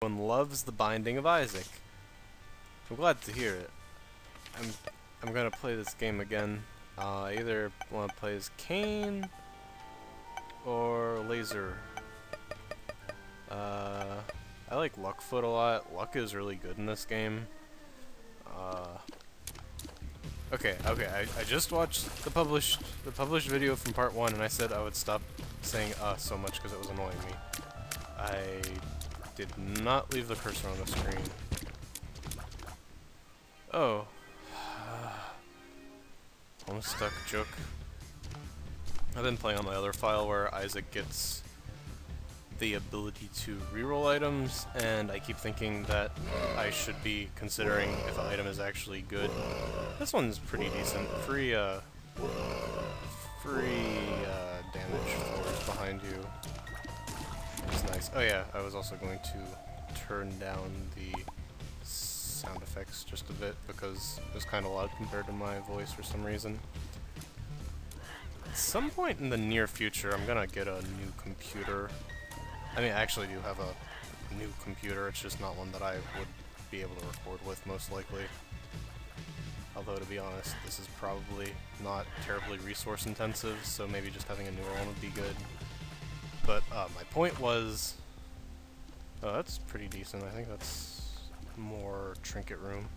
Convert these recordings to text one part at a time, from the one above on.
Everyone loves the Binding of Isaac. I'm glad to hear it. I'm gonna play this game again. I either want to play as Cain or Laser. I like Luckfoot a lot. Luck is really good in this game. Okay. I just watched the published video from part 1, and I said I would stop saying so much because it was annoying me. I did not leave the cursor on the screen. Oh. Homestuck joke. I've been playing on my other file where Isaac gets the ability to reroll items, and I keep thinking that I should be considering if an item is actually good. This one's pretty decent. Free damage floors behind you. It's nice. Oh yeah, I was also going to turn down the sound effects just a bit because it was kind of loud compared to my voice for some reason. At some point in the near future, I'm gonna get a new computer. I mean, I actually do have a new computer, it's just not one that I would be able to record with, most likely. Although, to be honest, this is probably not terribly resource intensive, so maybe just having a newer one would be good. But my point was... Oh, that's pretty decent. I think that's more trinket room.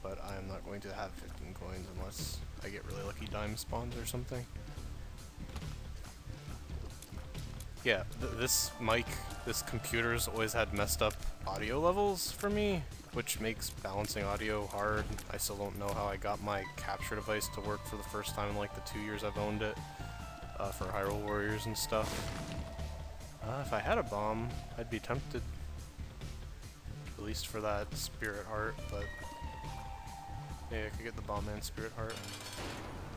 But I'm not going to have 15 coins unless I get really lucky dime spawns or something. Yeah, this mic, this computer's always had messed up audio levels for me, which makes balancing audio hard. I still don't know how I got my capture device to work for the first time in like the 2 years I've owned it, for Hyrule Warriors and stuff. If I had a bomb, I'd be tempted, at least for that Spirit Heart, but maybe I could get the bomb and Spirit Heart.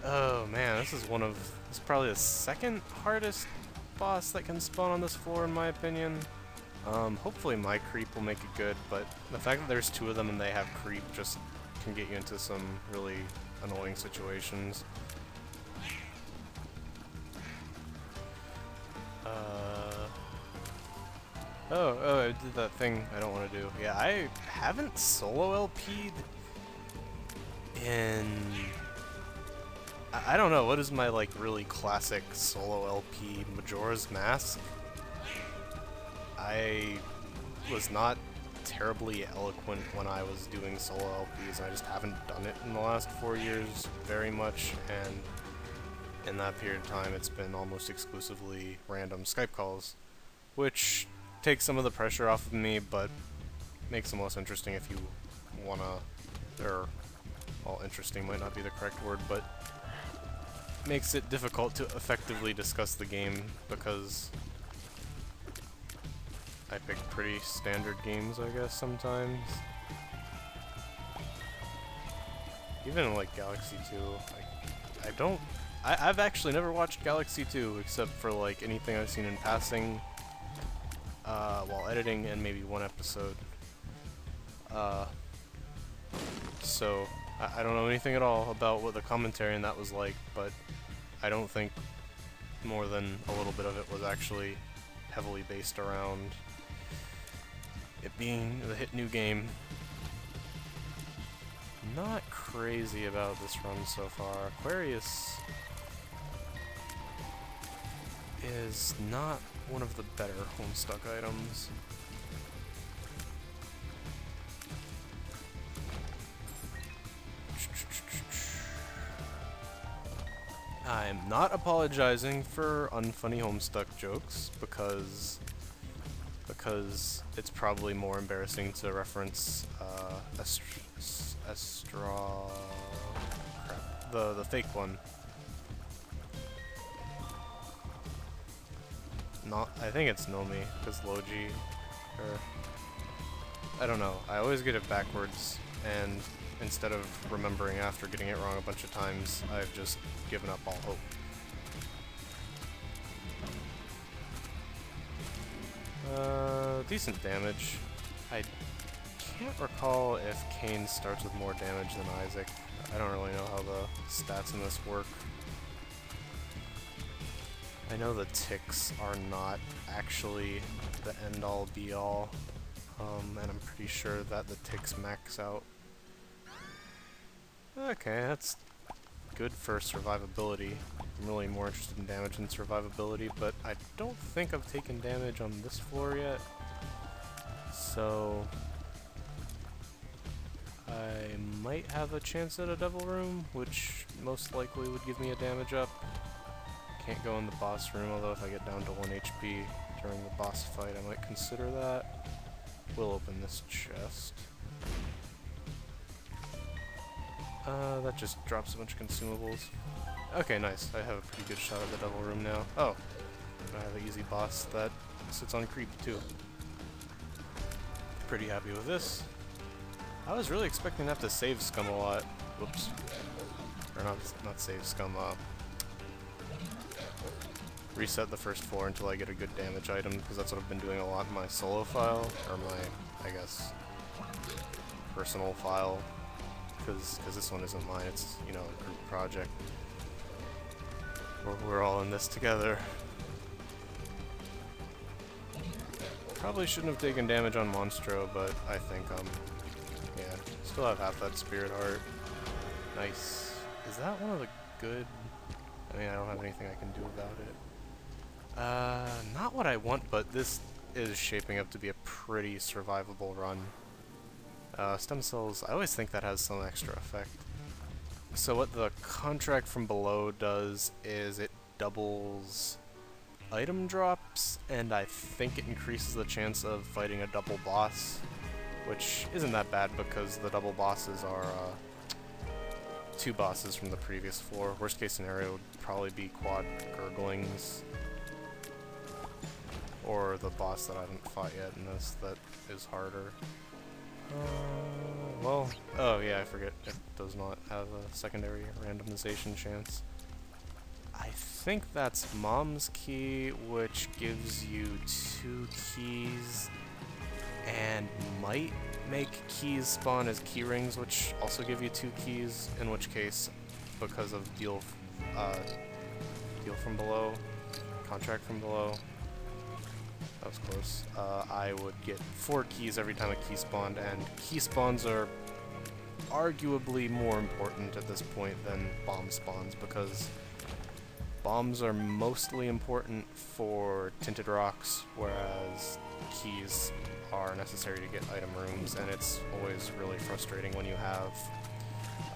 Oh man, this is probably the second hardest boss that can spawn on this floor in my opinion. Hopefully my creep will make it good, but the fact that there's 2 of them and they have creep just can get you into some really annoying situations. Oh, I did that thing I don't want to do. Yeah, I haven't solo LP'd in... I don't know, what is my, like, really classic solo LP? Majora's Mask? I was not terribly eloquent when I was doing solo LPs, and I just haven't done it in the last 4 years very much, and in that period of time it's been almost exclusively random Skype calls, which takes some of the pressure off of me, but makes them less interesting if you wanna, or, well, interesting might not be the correct word, but makes it difficult to effectively discuss the game because I pick pretty standard games, I guess, sometimes. Even in, like, Galaxy 2, I've actually never watched Galaxy 2 except for, like, anything I've seen in passing while editing and maybe one episode. So I don't know anything at all about what the commentary in that was like, but I don't think more than a little bit of it was actually heavily based around it being the hit new game. Not crazy about this run so far. Aquarius is not one of the better Homestuck items. I'm not apologizing for unfunny Homestuck jokes because it's probably more embarrassing to reference the fake one. I think it's Nomi, because Logi, or I don't know. I always get it backwards, and instead of remembering after getting it wrong a bunch of times, I've just given up all hope. Decent damage. I can't recall if Cain starts with more damage than Isaac. I don't really know how the stats in this work. I know the ticks are not actually the end-all be-all. And I'm pretty sure that the ticks max out. Okay, that's good for survivability. I'm really more interested in damage than survivability, but I don't think I've taken damage on this floor yet. So I might have a chance at a devil room, which most likely would give me a damage up. Can't go in the boss room, although if I get down to 1 HP during the boss fight, I might consider that. We'll open this chest. That just drops a bunch of consumables. Okay, nice. I have a pretty good shot at the devil room now. Oh, I have an easy boss that sits on creep too. Pretty happy with this. I was really expecting to have to save scum a lot. Whoops. Or not save scum, reset the first floor until I get a good damage item, because that's what I've been doing a lot in my solo file, or my, I guess, personal file, because this one isn't mine, it's, you know, a group project. We're all in this together. Probably shouldn't have taken damage on Monstro, but I think, yeah, still have half that spirit heart. Nice. Is that one of the good... I mean, I don't have anything I can do about it. Not what I want, but this is shaping up to be a pretty survivable run. Stem cells, I always think that has some extra effect. So what the contract from below does is it doubles item drops, and I think it increases the chance of fighting a double boss, which isn't that bad because the double bosses are two bosses from the previous floor. Worst case scenario would probably be quad gurglings, or the boss that I haven't fought yet in this that is harder. Well, oh yeah, I forget, it does not have a secondary randomization chance. I think that's Mom's Key, which gives you 2 keys, and might make keys spawn as key rings, which also give you 2 keys, in which case, because of deal from below, contract from below, that was close, I would get 4 keys every time a key spawned, and key spawns are arguably more important at this point than bomb spawns, because bombs are mostly important for tinted rocks, whereas keys are necessary to get item rooms, and it's always really frustrating when you have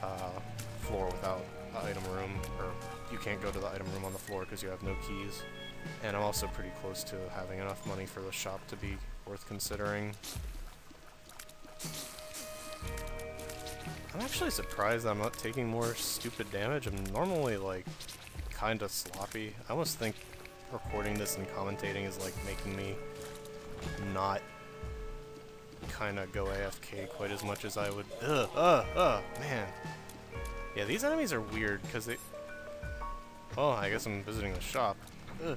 a floor without an item room, or you can't go to the item room on the floor because you have no keys. And I'm also pretty close to having enough money for the shop to be worth considering. I'm actually surprised I'm not taking more stupid damage. I'm normally, like, kinda sloppy. I almost think recording this and commentating is, like, making me not kinda go AFK quite as much as I would. Man. Yeah, these enemies are weird, because they... Oh, I guess I'm visiting the shop. I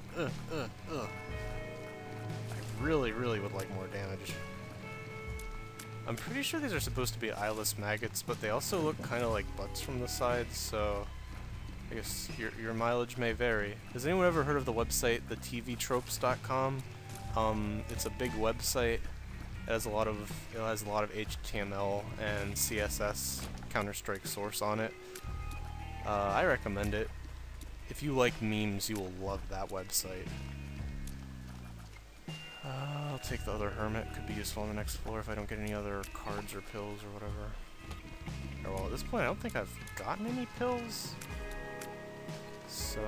really would like more damage. I'm pretty sure these are supposed to be eyeless maggots, but they also look kind of like butts from the side, so I guess your mileage may vary. Has anyone ever heard of the website thetvtropes.com? It's a big website. It has a lot of HTML and CSS Counter-Strike source on it. I recommend it. If you like memes, you will love that website. I'll take the other hermit. Could be useful on the next floor if I don't get any other cards or pills or whatever. Oh, well, at this point, I don't think I've gotten any pills. So,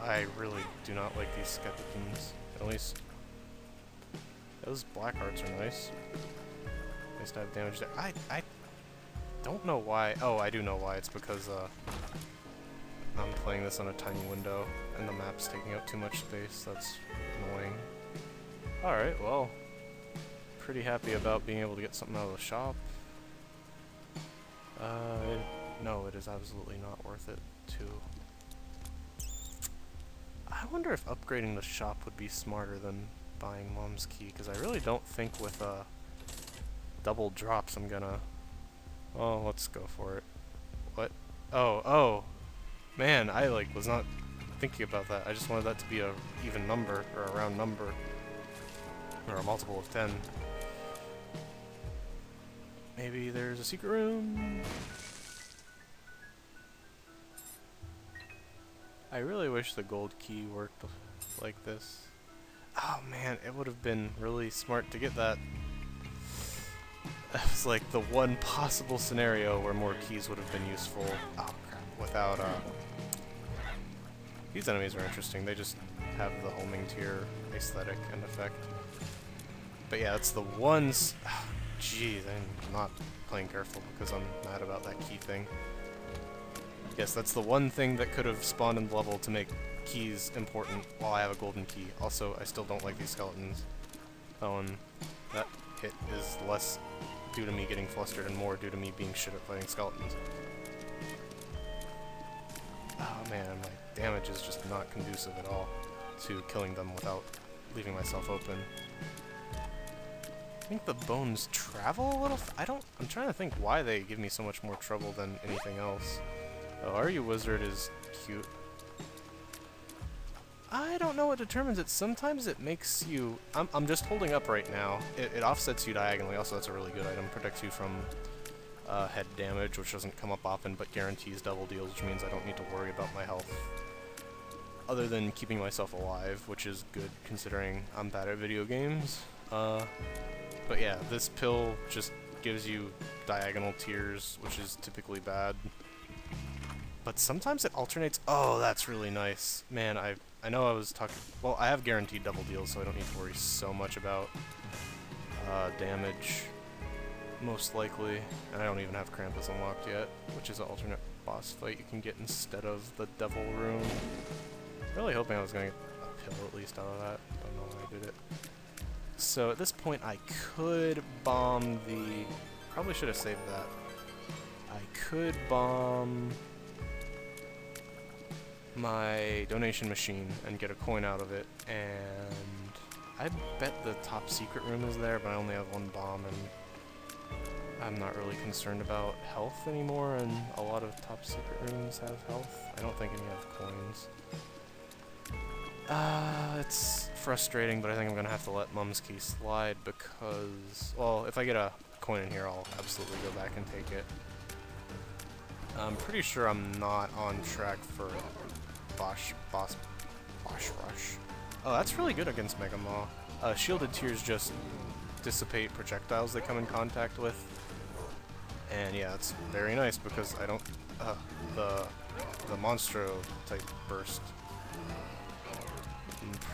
I really do not like these skeletons. At least, those black hearts are nice. Nice to have damage there. I don't know why. Oh, I do know why. It's because, I'm playing this on a tiny window, and the map's taking up too much space. That's annoying. Alright, well, pretty happy about being able to get something out of the shop. No, it is absolutely not worth it, too. I wonder if upgrading the shop would be smarter than buying Mom's Key, because I really don't think with, double drops I'm gonna... Oh, let's go for it. What? Oh! Man, I, like, was not thinking about that. I just wanted that to be a even number, or a round number, or a multiple of 10. Maybe there's a secret room? I really wish the gold key worked like this. Oh man, it would have been really smart to get that. That was like the one possible scenario where more keys would have been useful. Oh crap, without, These enemies are interesting, they just have the homing tier aesthetic and effect. But yeah, it's the ones... Jeez, I'm not playing careful because I'm mad about that key thing. Yes, that's the one thing that could have spawned in the level to make keys important while I have a golden key. Also, I still don't like these skeletons. That hit is less due to me getting flustered and more due to me being shit at fighting skeletons. Oh man, my damage is just not conducive at all to killing them without leaving myself open. I think the bones travel a little I'm trying to think why they give me so much more trouble than anything else. Oh, Are You Wizard is cute. I don't know what determines it. Sometimes it makes you... I'm just holding up right now. It offsets you diagonally. Also, that's a really good item. Protects you from head damage, which doesn't come up often, but guarantees double deals, which means I don't need to worry about my health. Other than keeping myself alive, which is good considering I'm bad at video games. But yeah, this pill just gives you diagonal tiers, which is typically bad. But sometimes it alternates. Oh, that's really nice. Man, I know I was talking... Well, I have guaranteed double deals, so I don't need to worry so much about damage, most likely. And I don't even have Krampus unlocked yet, which is an alternate boss fight you can get instead of the Devil Room. Really hoping I was going to get a pill at least out of that. I don't know why I did it. So at this point, I could bomb the... Probably should have saved that. I could bomb my donation machine and get a coin out of it, and I bet the top secret room is there, but I only have one bomb, and I'm not really concerned about health anymore, and a lot of top secret rooms have health. I don't think any have coins. It's frustrating, but I think I'm gonna have to let Mum's Key slide because, well, if I get a coin in here, I'll absolutely go back and take it. I'm pretty sure I'm not on track for Boss Rush. Oh, that's really good against Mega Maw. Shielded tiers just dissipate projectiles they come in contact with. And yeah, it's very nice because I don't... the Monstro type burst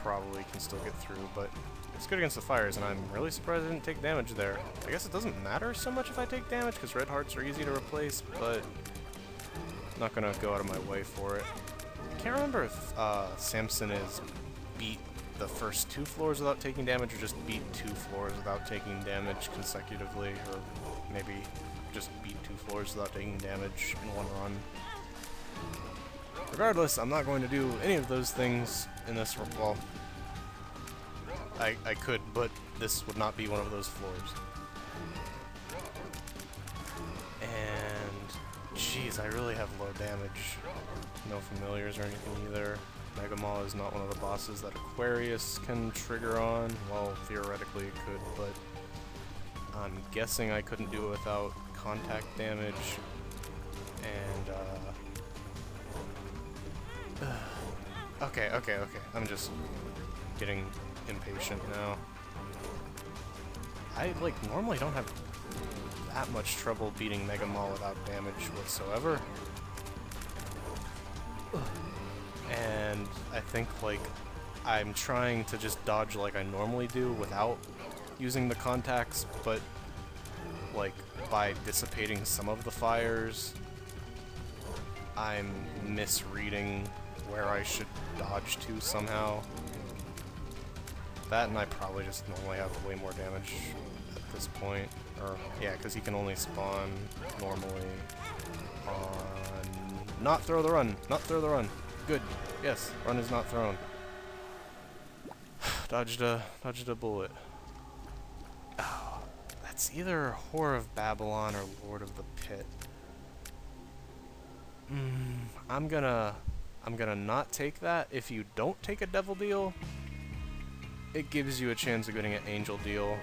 probably can still get through, but it's good against the fires, and I'm really surprised I didn't take damage there. I guess it doesn't matter so much if I take damage because red hearts are easy to replace, but I'm not gonna go out of my way for it. I can't remember if Samson is beat the first 2 floors without taking damage, or just beat 2 floors without taking damage consecutively, or maybe just beat 2 floors without taking damage in one run. Regardless, I'm not going to do any of those things in this, well, I could, but this would not be one of those floors. And, jeez, I really have low damage. No familiars or anything either. Mega Maw is not one of the bosses that Aquarius can trigger on. Well, theoretically it could, but I'm guessing I couldn't do it without contact damage. And, okay. I'm just getting impatient now. I, normally don't have that much trouble beating Mega Maw without damage whatsoever. And I think, I'm trying to just dodge like I normally do without using the contacts, but, by dissipating some of the fires, I'm misreading where I should dodge to somehow. That, and I probably just normally have way more damage at this point. Or, yeah, because he can only spawn normally on... Not throw the run! Not throw the run! Good. Yes, run is not thrown. Dodged a bullet. Oh, that's either Whore of Babylon or Lord of the Pit. I'm gonna not take that. If you don't take a devil deal, it gives you a chance of getting an angel deal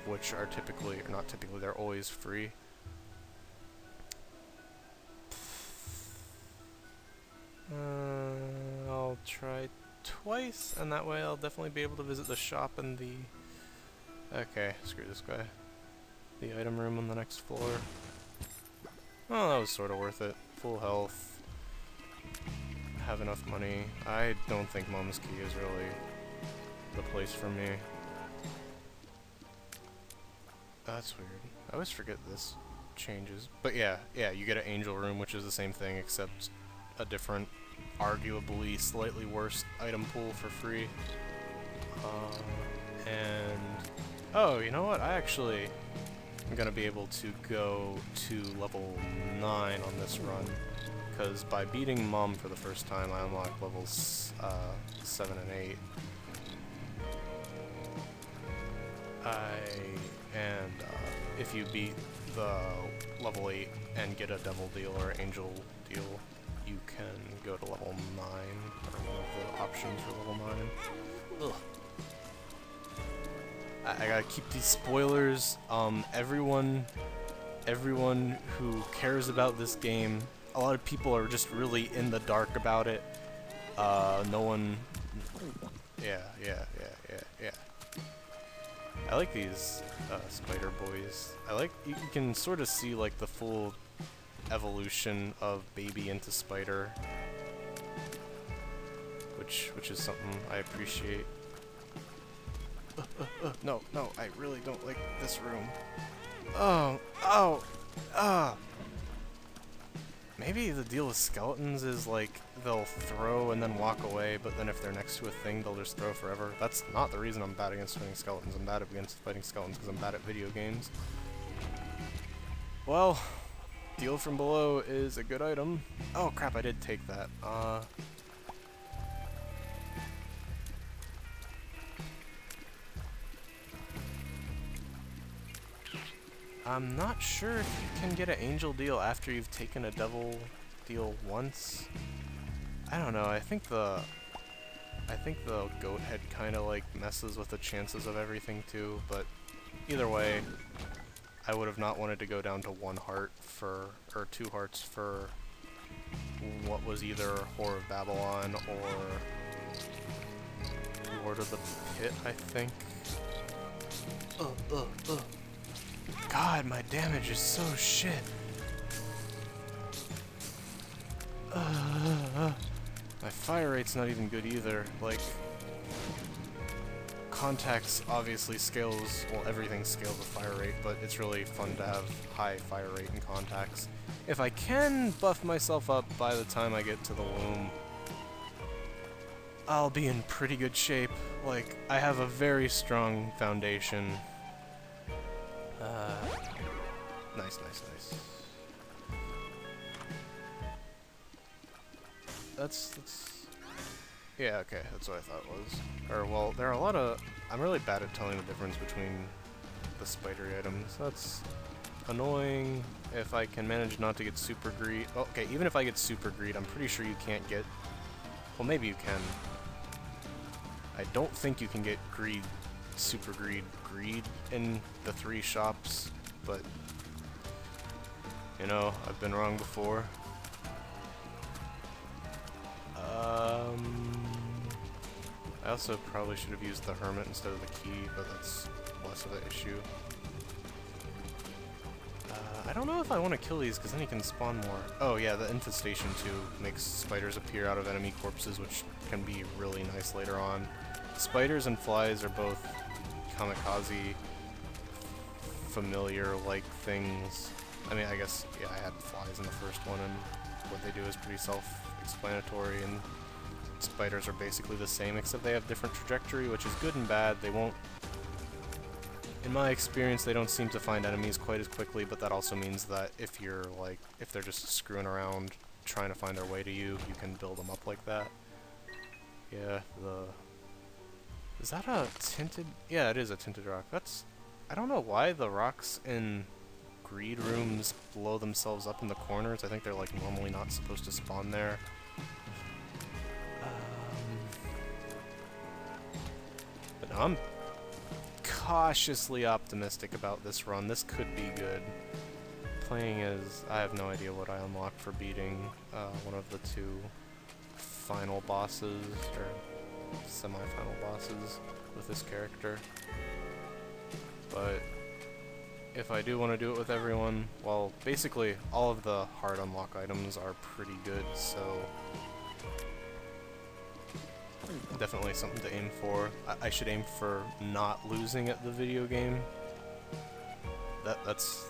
which are typically, or not typically, they're always free. I'll try twice, and that way I'll definitely be able to visit the shop and the... Okay, screw this guy. The item room on the next floor. Oh, that was sort of worth it. Full health. Have enough money. I don't think Mom's Key is really the place for me. That's weird. I always forget this changes. But yeah, you get an angel room, which is the same thing, except a different, arguably slightly worse item pool for free. And... oh, you know what? I actually am going to be able to go to level 9 on this run, because by beating Mom for the first time, I unlock levels 7 and 8. And if you beat the level 8 and get a devil deal or angel deal, you can go to level 9, or one of the options for level 9. Ugh. I gotta keep these spoilers. Everyone who cares about this game, a lot of people are just really in the dark about it. No one... Yeah. I like these spider boys. I like, you can sort of see like the full evolution of baby into spider, which is something I appreciate. No, I really don't like this room. Maybe the deal with skeletons is like they'll throw and then walk away, but then if they're next to a thing, they'll just throw forever. That's not the reason I'm bad against fighting skeletons. I'm bad against fighting skeletons because I'm bad at video games. Well, deal from below is a good item. Oh crap, I did take that. I'm not sure if you can get an angel deal after you've taken a devil deal once. I don't know, I think the goat head kinda like messes with the chances of everything too, but either way, I would have not wanted to go down to 1 heart for, or 2 hearts for what was either Whore of Babylon or Lord of the Pit, I think. God, my damage is so shit. My fire rate's not even good either. Like, contacts obviously scales, well, everything scales with fire rate, but it's really fun to have high fire rate in contacts. If I can buff myself up by the time I get to the womb, I'll be in pretty good shape. Like, I have a very strong foundation. Nice. That's... yeah, okay, that's what I thought it was. Or, well, there are a lot of... I'm really bad at telling the difference between the spidery items. That's annoying. If I can manage not to get super greed... oh, okay, even if I get super greed, I'm pretty sure you can't get... well, maybe you can. I don't think you can get greed, super greed in the 3 shops, but... you know, I've been wrong before. I also probably should have used the hermit instead of the key, but that's less of an issue. I don't know if I want to kill these, because then you can spawn more. Oh yeah, the infestation too makes spiders appear out of enemy corpses, which can be really nice later on. Spiders and flies are both kamikaze familiar-like things. I mean, I guess, yeah, I had flies in the first one, and what they do is pretty self-explanatory, and spiders are basically the same, except they have different trajectory, which is good and bad. They won't... in my experience, they don't seem to find enemies quite as quickly, but that also means that if you're, like, if they're just screwing around trying to find their way to you, you can build them up like that. Yeah, is that a tinted... yeah, it is a tinted rock. That's... I don't know why the rocks in greed rooms blow themselves up in the corners. I think they're like normally not supposed to spawn there. But now I'm cautiously optimistic about this run. This could be good. Playing as... I have no idea what I unlocked for beating one of the two final bosses, or semi-final bosses with this character. But if I do want to do it with everyone, well, basically all of the hard unlock items are pretty good, so definitely something to aim for. I should aim for not losing at the video game. That's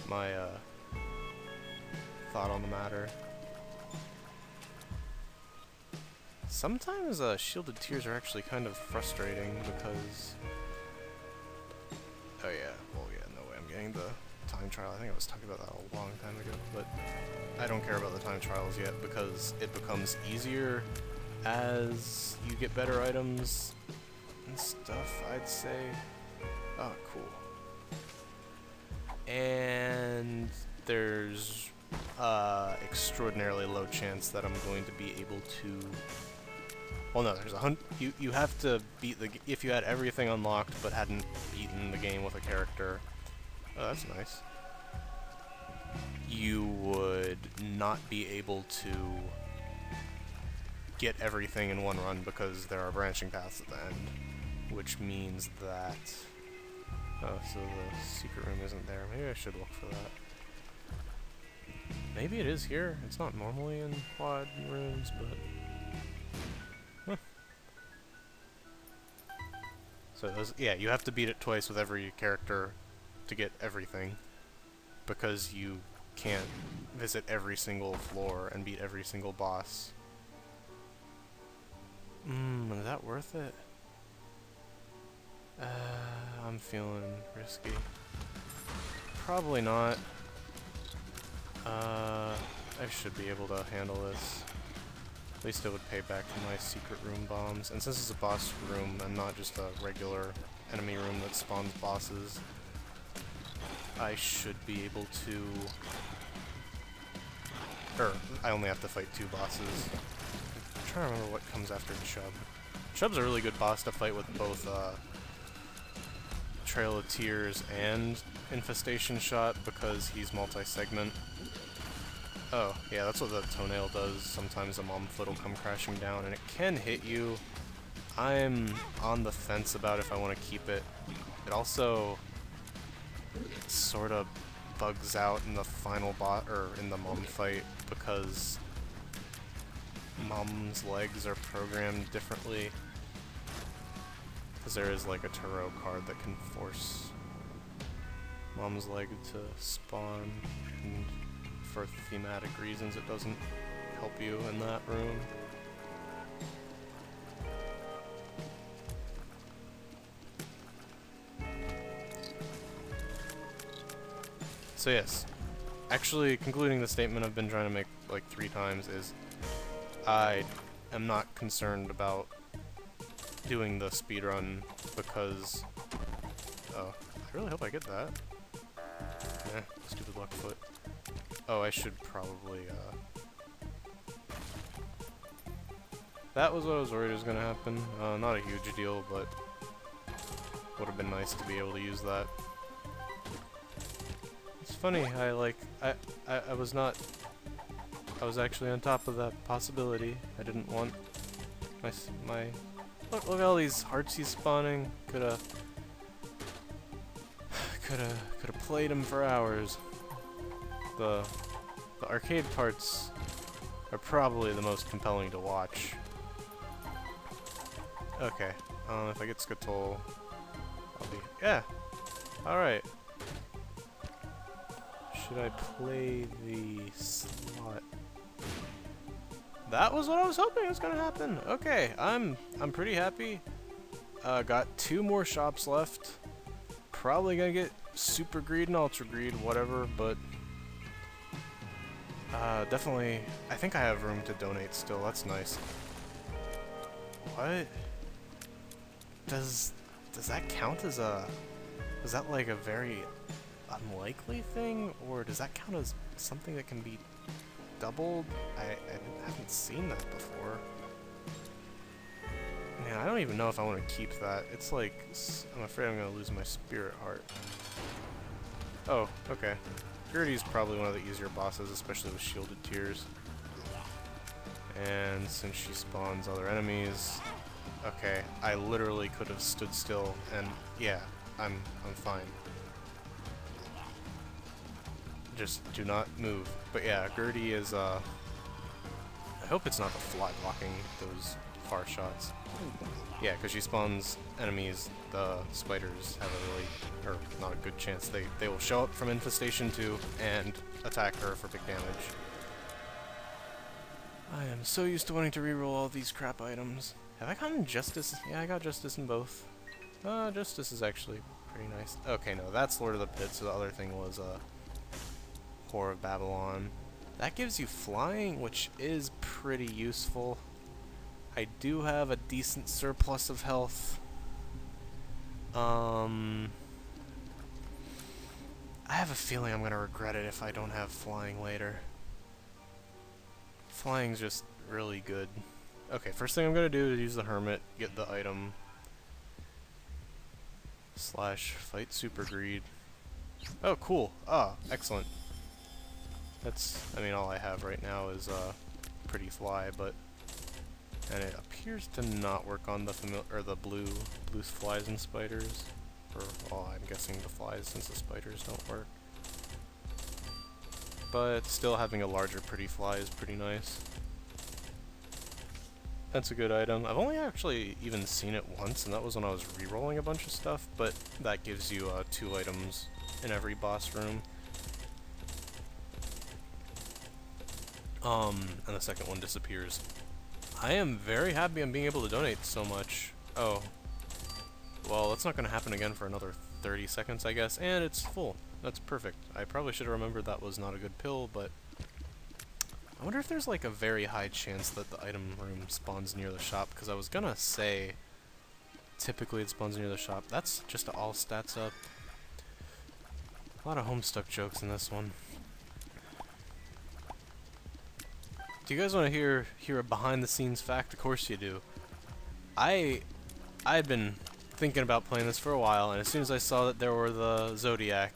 my thought on the matter. Sometimes shielded tears are actually kind of frustrating because... Oh yeah, well yeah, no way I'm getting the time trial. I think I was talking about that a long time ago, but I don't care about the time trials yet because it becomes easier as you get better items and stuff, I'd say. Oh, cool. And there's extraordinarily low chance that I'm going to be able to... Well, no, there's you have to beat the... If you had everything unlocked but hadn't beaten the game with a character... Oh, that's nice. You would not be able to get everything in one run because there are branching paths at the end, which means that... Oh, so the secret room isn't there. Maybe I should look for that. Maybe it is here. It's not normally in quad rooms, but... Huh. So, yeah, you have to beat it twice with every character to get everything, because you can't visit every single floor and beat every single boss. Is that worth it? I'm feeling risky. Probably not. I should be able to handle this. At least it would pay back for my secret room bombs. And since it's a boss room and not just a regular enemy room that spawns bosses, I should be able to... I only have to fight 2 bosses. I'm trying to remember what comes after Chub. Chub's a really good boss to fight with both Trail of Tears and Infestation Shot because he's multi-segment. Oh, yeah, that's what the toenail does. Sometimes a mom foot will come crashing down and it can hit you. I'm on the fence about if I want to keep it. It also sort of bugs out in the final in the mom fight because mom's legs are programmed differently. Because there is like a tarot card that can force mom's leg to spawn, and for thematic reasons it doesn't help you in that room. So yes, actually concluding the statement I've been trying to make like 3 times is I am not concerned about doing the speedrun because... Oh, I really hope I get that. Eh, stupid luck foot. Oh, I should probably, That was what I was worried was gonna happen. Not a huge deal, but would have been nice to be able to use that. It's funny, I was actually on top of that possibility. I didn't want my look at all these heartsies spawning. Coulda played them for hours. The arcade parts are probably the most compelling to watch. Okay, if I get Skatol, I'll be... Yeah! Alright. Should I play the slot? That was what I was hoping was gonna happen! Okay, I'm pretty happy. Got 2 more shops left. Probably gonna get Super Greed and Ultra Greed, whatever, but... definitely... I think I have room to donate still, that's nice. What? Does that count as a... Is that like a very unlikely thing? Or does that count as something that can be doubled? I haven't seen that before. Man, I don't even know if I want to keep that. It's like, I'm afraid I'm going to lose my spirit heart. Oh, okay. Gertie's probably one of the easier bosses, especially with shielded tears. And since she spawns other enemies, okay, I literally could have stood still, and yeah, I'm fine. Just do not move. But yeah, Gertie is, I hope it's not the fly blocking those far shots. Yeah, because she spawns enemies, the spiders have a really, or not a good chance. They will show up from Infestation 2 and attack her for big damage. I am so used to wanting to reroll all these crap items. Have I gotten Justice? Yeah, I got Justice in both. Justice is actually pretty nice. Okay, no, that's Lord of the Pit, so the other thing was, Whore of Babylon. That gives you flying, which is pretty useful. I do have a decent surplus of health. I have a feeling I'm gonna regret it if I don't have flying later. Flying's just really good. Okay, first thing I'm gonna do is use the Hermit, get the item, / fight Super Greed. Oh, cool. Ah, excellent. That's, I mean, all I have right now is pretty fly, but and it appears to not work on the blue flies and spiders. Or, well, I'm guessing the flies since the spiders don't work. But still having a larger pretty fly is pretty nice. That's a good item. I've only actually even seen it once, and that was when I was re-rolling a bunch of stuff, but that gives you 2 items in every boss room. And the second one disappears. I am very happy I'm being able to donate so much. Oh. Well, that's not going to happen again for another 30 seconds, I guess, and it's full. That's perfect. I probably should have remembered that was not a good pill, but I wonder if there's like a very high chance that the item room spawns near the shop, because I was gonna say typically it spawns near the shop. That's just all stats up. A lot of Homestuck jokes in this one. Do you guys want to hear a behind-the-scenes fact? Of course you do. I'd been thinking about playing this for a while, and as soon as I saw that there were the Zodiac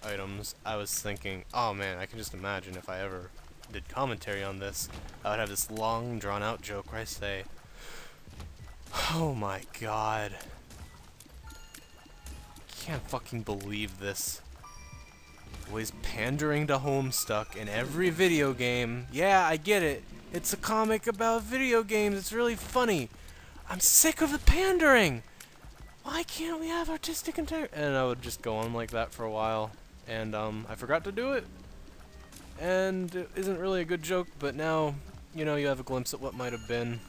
items, I was thinking, oh man, I can just imagine if I ever did commentary on this, I would have this long, drawn-out joke where I say, oh my god, can't fucking believe this. Always pandering to Homestuck in every video game. Yeah, I get it. It's a comic about video games. It's really funny. I'm sick of the pandering. Why can't we have artistic integrity? And I would just go on like that for a while. And I forgot to do it. And it isn't really a good joke, but now, you know, you have a glimpse at what might have been.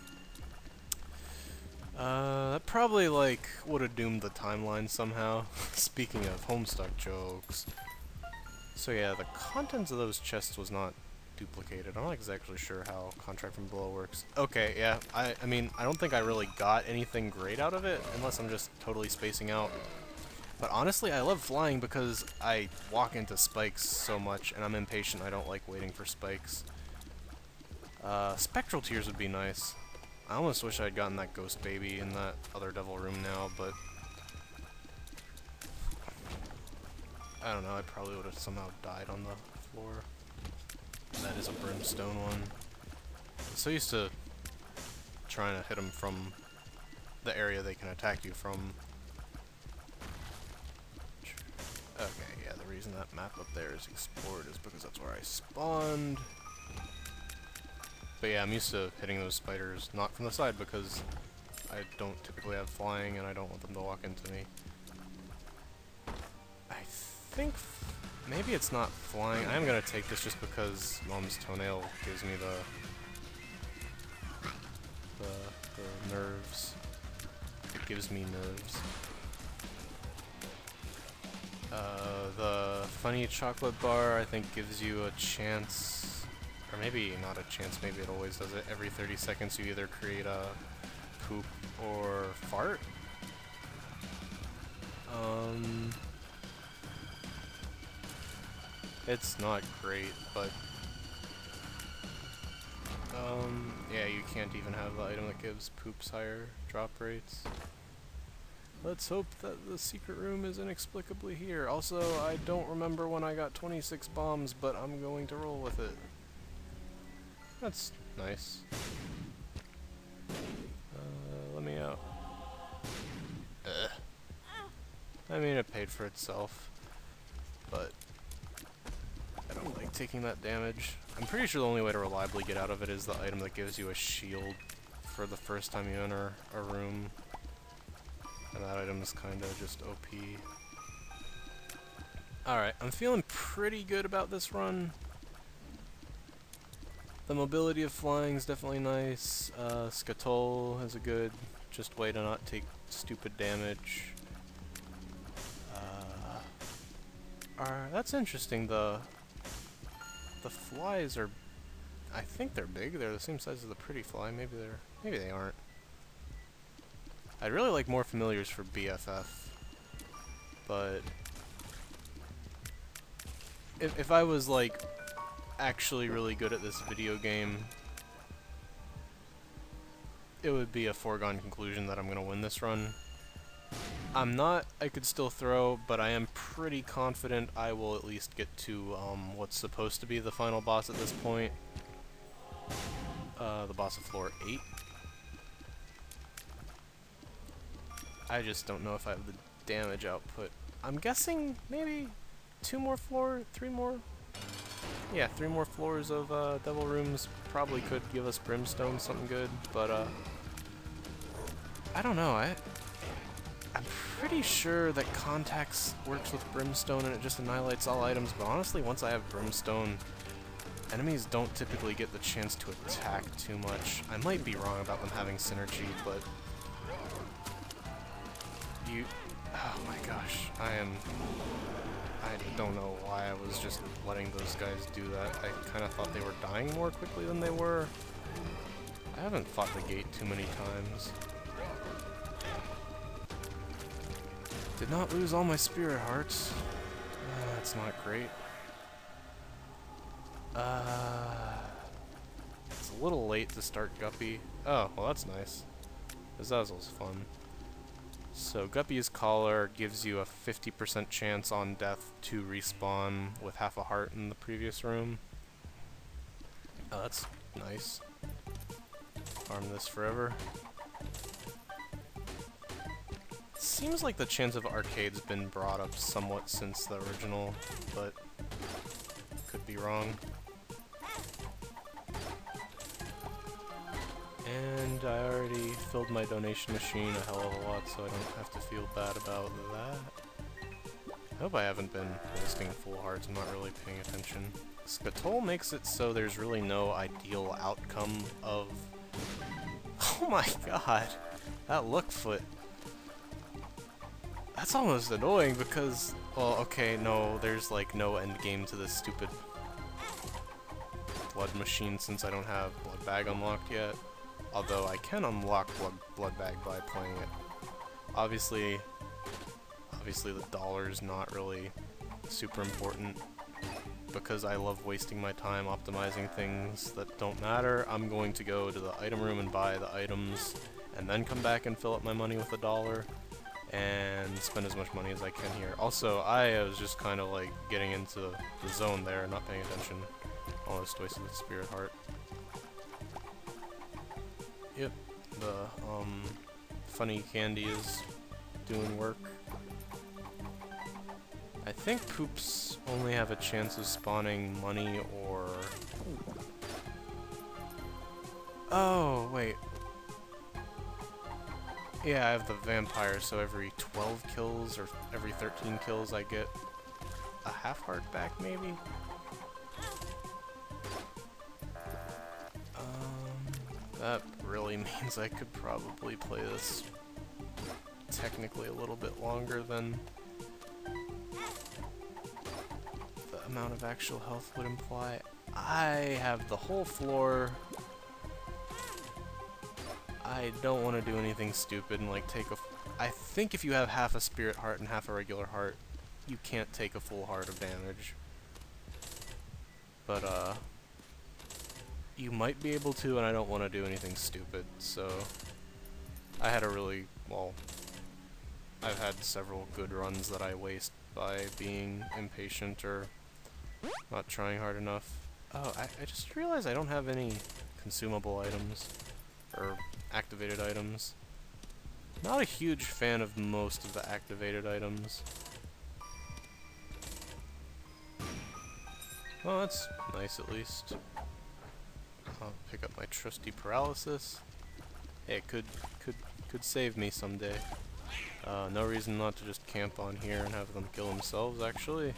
That probably, like, would have doomed the timeline somehow. Speaking of Homestuck jokes. So yeah, the contents of those chests was not duplicated. I'm not exactly sure how Contract from Below works. Okay, yeah, I mean, I don't think I really got anything great out of it, unless I'm just totally spacing out. But honestly, I love flying because I walk into spikes so much, and I'm impatient. I don't like waiting for spikes. Spectral Tears would be nice. I almost wish I'd gotten that Ghost Baby in that other Devil Room now, but I don't know, I probably would have somehow died on the floor. That is a Brimstone one. I'm so used to trying to hit them from the area they can attack you from. Okay, yeah, the reason that map up there is explored is because that's where I spawned. But yeah, I'm used to hitting those spiders, not from the side, because I don't typically have flying and I don't want them to walk into me. I think maybe it's not flying. I am going to take this just because Mom's Toenail gives me the nerves. It gives me nerves. The Funny Chocolate Bar, I think, gives you a chance, or maybe not a chance, maybe it always does it. Every 30 seconds you either create a poop or fart. It's not great, but Yeah, you can't even have the item that gives poops higher drop rates. Let's hope that the secret room is inexplicably here. Also, I don't remember when I got 26 bombs, but I'm going to roll with it. That's nice. Let me out. I mean, it paid for itself, but I don't like taking that damage. I'm pretty sure the only way to reliably get out of it is the item that gives you a shield for the first time you enter a room. And that item is kinda just OP. Alright, I'm feeling pretty good about this run. The mobility of flying is definitely nice. Skatole is a good just way to not take stupid damage. That's interesting. The flies are, I think they're big. They're the same size as the pretty fly. Maybe they aren't. I'd really like more familiars for BFF, but if I was like actually really good at this video game, it would be a foregone conclusion that I'm gonna win this run. I'm not. I could still throw, but I am pretty confident I will at least get to what's supposed to be the final boss at this point. The boss of floor 8. I just don't know if I have the damage output. I'm guessing maybe 3 more? Yeah, 3 more floors of Devil Rooms probably could give us Brimstone, something good, but I don't know. I'm pretty sure that Contacts works with Brimstone and it just annihilates all items, but honestly, once I have Brimstone, enemies don't typically get the chance to attack too much. I might be wrong about them having synergy, but oh my gosh, I don't know why I was just letting those guys do that. I kind of thought they were dying more quickly than they were. I haven't fought the gate too many times. Did not lose all my spirit hearts. That's not great. It's a little late to start Guppy. Oh, well that's nice. Azazel's fun. So Guppy's Collar gives you a 50% chance on death to respawn with half a heart in the previous room. Oh, that's nice. Farm this forever. Seems like the chance of arcade's been brought up somewhat since the original, but could be wrong. And I already filled my donation machine a hell of a lot, so I don't have to feel bad about that. I hope I haven't been wasting full hearts. I'm not really paying attention. Skatole makes it so there's really no ideal outcome of... Oh my god! That look foot. That's almost annoying because... Well, okay, no, there's like no end game to this stupid blood machine since I don't have Blood Bag unlocked yet. Although I can unlock Blood Bag by playing it. Obviously the dollar's not really super important because I love wasting my time optimizing things that don't matter. I'm going to go to the item room and buy the items and then come back and fill up my money with $1 and spend as much money as I can here. Also, I was just kind of like getting into the zone there, not paying attention. Almost wasted the Spirit Heart. Yep, the funny candy is doing work. I think poops only have a chance of spawning money or... Oh, wait. Yeah, I have the vampire, so every 12 kills or every 13 kills I get a half heart back, maybe? That really means I could probably play this technically a little bit longer than the amount of actual health would imply. I have the whole floor. I don't want to do anything stupid and like take a... I think if you have half a spirit heart and half a regular heart, you can't take a full heart of damage. But, you might be able to, and I don't want to do anything stupid, so I had a really, well, I've had several good runs that I waste by being impatient or not trying hard enough. Oh, I just realized I don't have any consumable items, or activated items. Not a huge fan of most of the activated items. Well, that's nice at least. I'll pick up my trusty paralysis. Hey, it could save me someday. No reason not to just camp on here and have them kill themselves, actually.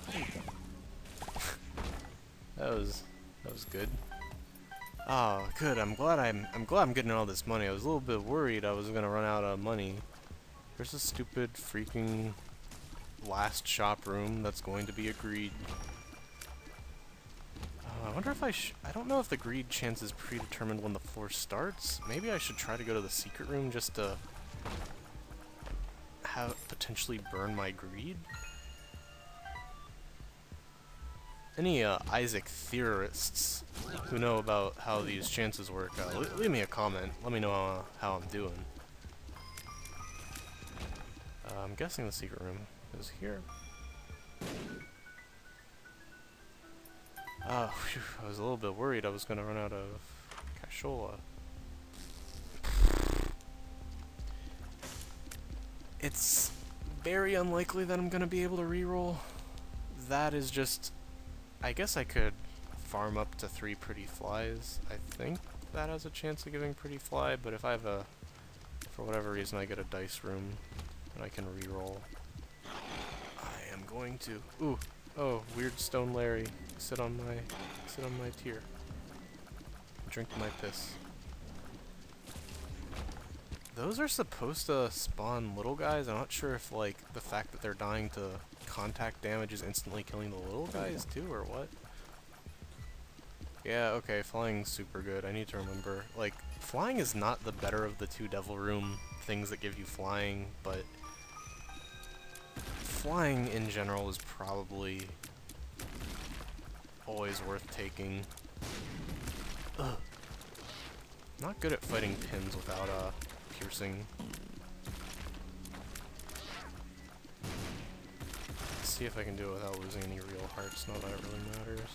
that was good. Oh, good. I'm glad I'm getting all this money. I was a little bit worried I was gonna run out of money. There's a stupid freaking last shop room that's going to be a greed. I wonder if I don't know if the greed chance is predetermined when the floor starts. Maybe I should try to go to the secret room just to potentially burn my greed? Any Isaac theorists who know about how these chances work, leave me a comment. Let me know how I'm doing. I'm guessing the secret room is here. Phew, I was a little bit worried I was going to run out of cashola. It's very unlikely that I'm going to be able to reroll. That is just... I guess I could farm up to 3 pretty flies. I think that has a chance of giving pretty fly, but if I have for whatever reason I get a dice room and I can reroll, I am going to... Ooh! Oh, weird stone Larry. Sit on my tier. Drink my piss. Those are supposed to spawn little guys. I'm not sure if, like, the fact that they're dying to contact damage is instantly killing the little guys, too, or what? Yeah, okay, flying's super good. I need to remember. Like, flying is not the better of the 2 Devil Room things that give you flying, but flying in general is probably always worth taking. Ugh. Not good at fighting pins without piercing. Let's see if I can do it without losing any real hearts. Not that it really matters.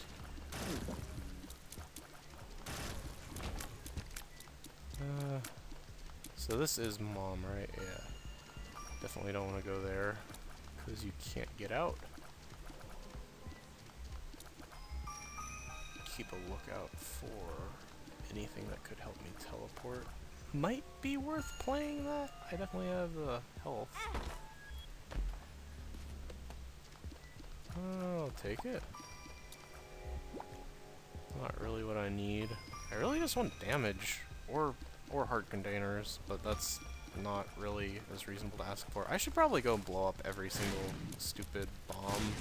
So this is Mom, right? Yeah. Definitely don't want to go there because you can't get out. Keep a lookout for anything that could help me teleport. Might be worth playing that. I definitely have the health. I'll take it. Not really what I need. I really just want damage or heart containers, but that's not really as reasonable to ask for. I should probably go blow up every single stupid bomb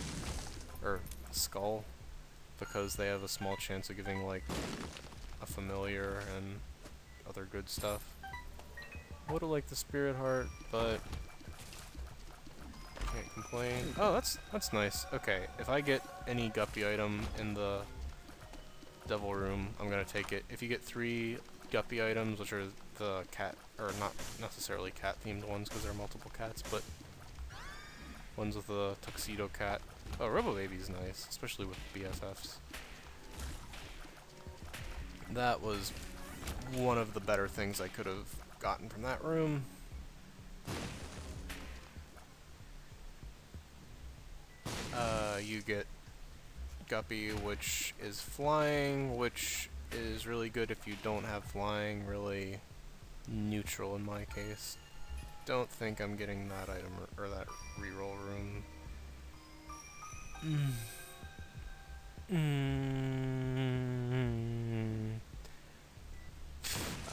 or skull, because they have a small chance of giving, like, a familiar and other good stuff. Would've liked the spirit heart, but can't complain. Oh, that's nice. Okay, if I get any guppy item in the Devil Room, I'm gonna take it. If you get 3 guppy items, which are the cat, or not necessarily cat-themed ones, because there are multiple cats, but ones with the tuxedo cat. Oh, Robo Baby's nice, especially with BFFs. That was one of the better things I could have gotten from that room. You get Guppy, which is flying, which is really good if you don't have flying, really neutral in my case. Don't think I'm getting that item or that reroll room.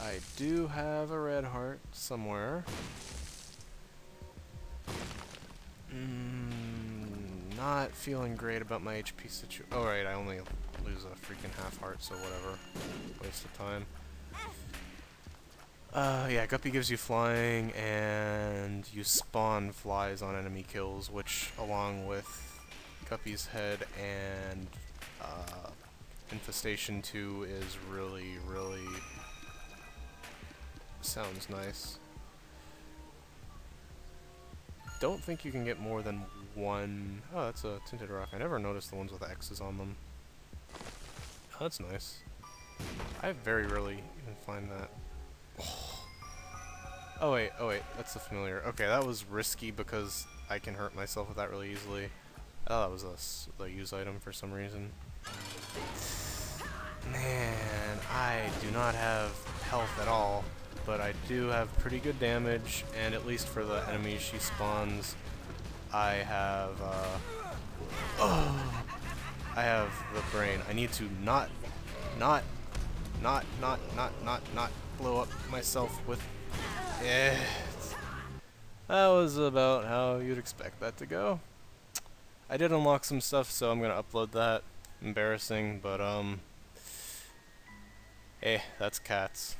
I do have a red heart somewhere. Not feeling great about my HP situation. Oh right, I only lose a freaking half heart, so whatever. Waste of time. Yeah, Guppy gives you flying, and you spawn flies on enemy kills, which, along with Guppy's head and Infestation 2 is really, really... sounds nice. Don't think you can get more than one... Oh, that's a tinted rock. I never noticed the ones with the X's on them. Oh, that's nice. I very rarely even find that. Oh wait, that's the familiar. Okay, that was risky because I can hurt myself with that really easily. Oh, that was a use item for some reason. Man, I do not have health at all, but I do have pretty good damage, and at least for the enemies she spawns, I have, I have the brain. I need to not blow up myself with it. That was about how you'd expect that to go. I did unlock some stuff, so I'm gonna upload that. Embarrassing, but hey, that's cats.